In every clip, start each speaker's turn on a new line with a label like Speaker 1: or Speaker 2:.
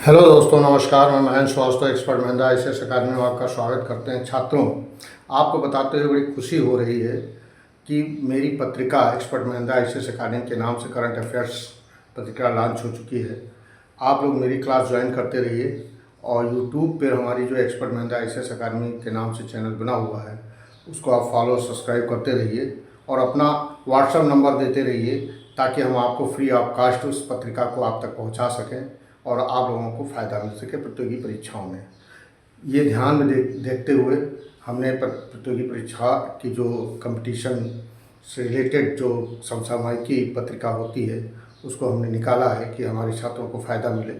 Speaker 1: Hello दोस्तों, नमस्कार। मैं महेंद्र श्रीवास्तव, एक्सपर्ट महिंद्रा आईसीएस अकादमी में आपका स्वागत करते हैं। छात्रों, आपको बताते हुए बड़ी खुशी हो रही है कि मेरी पत्रिका एक्सपर्ट महिंद्रा आईसीएस अकादमी के नाम से करंट अफेयर्स पत्रिका लॉन्च हो चुकी है। आप लोग मेरी क्लास ज्वाइन करते रहिए और यूट्यूब पर हमारी जो एक्सपर्ट महिंद्रा आईसीएस अकादमी के नाम से चैनल बना हुआ है उसको आप फॉलो सब्सक्राइब करते रहिए और अपना व्हाट्सएप नंबर देते रहिए ताकि हम आपको फ्री ऑफ कास्ट उस पत्रिका को आप तक पहुँचा सकें और आप लोगों को फ़ायदा मिल सके प्रतियोगी परीक्षाओं में। ये ध्यान में देखते हुए हमने प्रतियोगी परीक्षा की जो कंपटीशन से रिलेटेड जो समसामयिकी पत्रिका होती है उसको हमने निकाला है कि हमारे छात्रों को फ़ायदा मिले।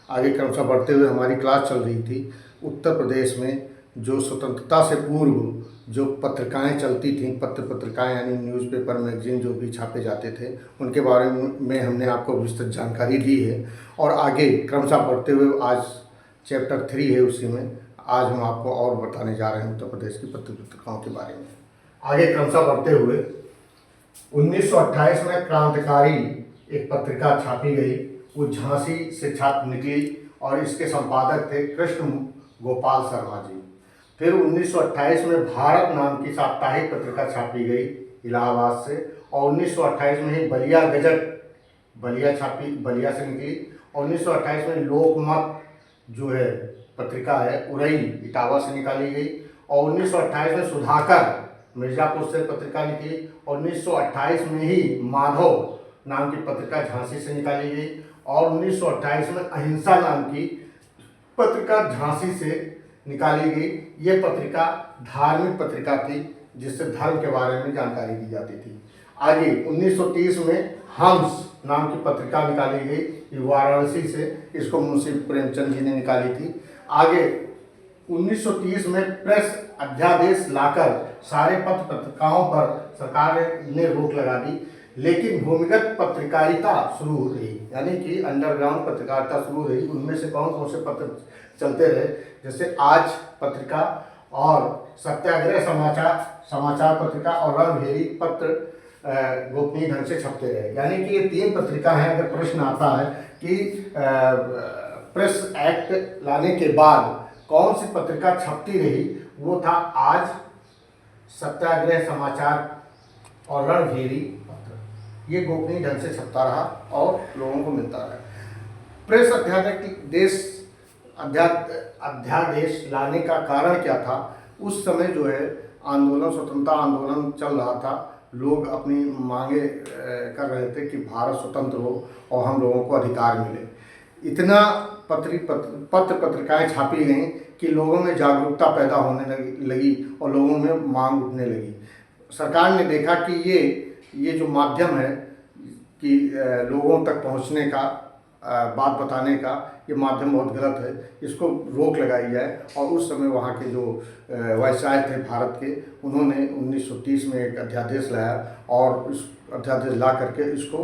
Speaker 1: आगे क्रमशः बढ़ते हुए हमारी क्लास चल रही थी उत्तर प्रदेश में जो स्वतंत्रता से पूर्व जो पत्रिकाएं चलती थीं, पत्रिकाएं यानी न्यूज़पेपर, मैगजीन जो भी छापे जाते थे उनके बारे में हमने आपको विस्तृत जानकारी दी है। और आगे क्रमशः बढ़ते हुए आज चैप्टर 3 है, उसी में आज हम आपको और बताने जा रहे हैं उत्तर प्रदेश की पत्रिकाओं के बारे में। आगे क्रमशः बढ़ते हुए 1928 में क्रांतिकारी एक पत्रिका छापी गई, वो झांसी से छाप निकली और इसके संपादक थे कृष्ण गोपाल शर्मा जी। फिर 1928 में भारत नाम की साप्ताहिक पत्रिका छापी गई इलाहाबाद से और 1928 में ही बलिया गजट बलिया से निकली और 1928 में लोकमत जो है पत्रिका है उरई इटावा से निकाली गई और 1928 में सुधाकर मिर्ज़ापुर से पत्रिका निकली और 1928 में ही माधव नाम की पत्रिका झांसी से निकाली गई और 1928 में अहिंसा नाम की पत्रिका झांसी से निकाली गई। ये पत्रिका धार्मिक पत्रिका थी जिससे धर्म के बारे में जानकारी दी जाती थी। आगे 1930 में हंस नाम की पत्रिका निकाली गई वाराणसी से, इसको मुंशी प्रेमचंद जी ने निकाली थी। आगे 1930 में प्रेस अध्यादेश लाकर सारे पत्र पत्रिकाओं पर सरकार ने रोक लगा दी, लेकिन भूमिगत पत्रकारिता शुरू हो रही, यानी कि अंडरग्राउंड पत्रकारिता शुरू रही। उनमें से कौन कौन से पत्र चलते रहे, जैसे आज पत्रिका और सत्याग्रह समाचार पत्रिका और रणभेरी पत्र गोपनीय ढंग से छपते रहे। यानी कि ये 3 पत्रिका हैं। अगर प्रश्न आता है कि प्रेस एक्ट लाने के बाद कौन सी पत्रिका छपती रही, वो था आज, सत्याग्रह समाचार और रणभेरी पत्र। ये गोपनीय ढंग से छपता रहा और लोगों को मिलता रहा। प्रेस अध्यादेश लाने का कारण क्या था? उस समय जो है आंदोलन, स्वतंत्रता आंदोलन चल रहा था। लोग अपनी मांगे कर रहे थे कि भारत स्वतंत्र हो और हम लोगों को अधिकार मिले। इतना पत्रिकाएं छापी गई कि लोगों में जागरूकता पैदा होने लगी और लोगों में मांग उठने लगी। सरकार ने देखा कि ये जो माध्यम है कि लोगों तक पहुंचने का, बात बताने का, ये माध्यम बहुत गलत है, इसको रोक लगाई जाए। और उस समय वहाँ के जो वायसराय थे भारत के, उन्होंने 1930 में एक अध्यादेश लाया और उस अध्यादेश ला करके इसको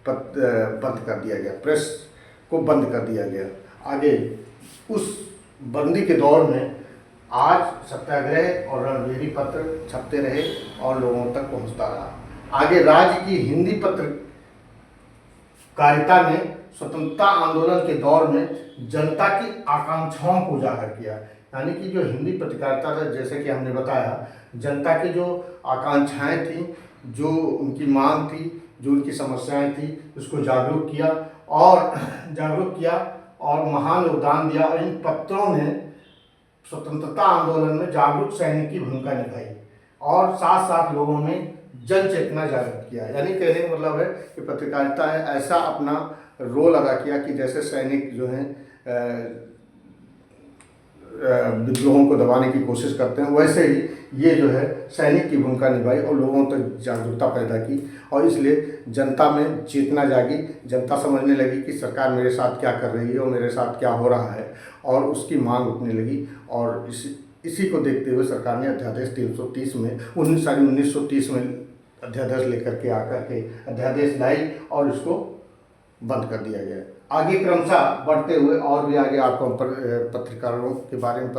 Speaker 1: बंद कर दिया गया, प्रेस को बंद कर दिया गया। आगे उस बंदी के दौर में आज सत्याग्रह और रणभेरी पत्र छपते रहे और लोगों तक पहुँचता रहा। आगे राज्य की हिंदी पत्रकारिता ने स्वतंत्रता आंदोलन के दौर में जनता की आकांक्षाओं को उजागर किया। यानी कि जो हिंदी पत्रकारिता था, जैसे कि हमने बताया, जनता की जो आकांक्षाएं थी, जो उनकी मांग थी, जो उनकी समस्याएं थी, उसको जागरूक किया और महान योगदान दिया। और इन पत्रों ने स्वतंत्रता आंदोलन में जागरूक सैनिक की भूमिका निभाई और साथ साथ लोगों में जन चेतना जागृत किया। यानी कहने का मतलब है कि पत्रकारिता है ऐसा अपना रोल अदा किया कि जैसे सैनिक जो हैं विद्रोहों को दबाने की कोशिश करते हैं, वैसे ही ये जो है सैनिक की भूमिका निभाई और लोगों तक जागरूकता पैदा की। और इसलिए जनता में चेतना जागी, जनता समझने लगी कि सरकार मेरे साथ क्या कर रही है और मेरे साथ क्या हो रहा है, और उसकी मांग उठने लगी। और इसी को देखते हुए सरकार ने अध्यादेश 330 में 1930 में अध्यादेश लेकर के आकर के अध्यादेश लाई और इसको बंद कर दिया गया। आगे क्रमशः बढ़ते हुए और भी आगे आपको पत्रकारों के बारे में,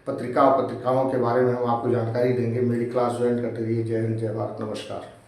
Speaker 1: पत्रिकाओं के बारे में हम आपको जानकारी देंगे। मेरी क्लास ज्वाइन करते रहिए। जय हिंद, जय भारत, नमस्कार।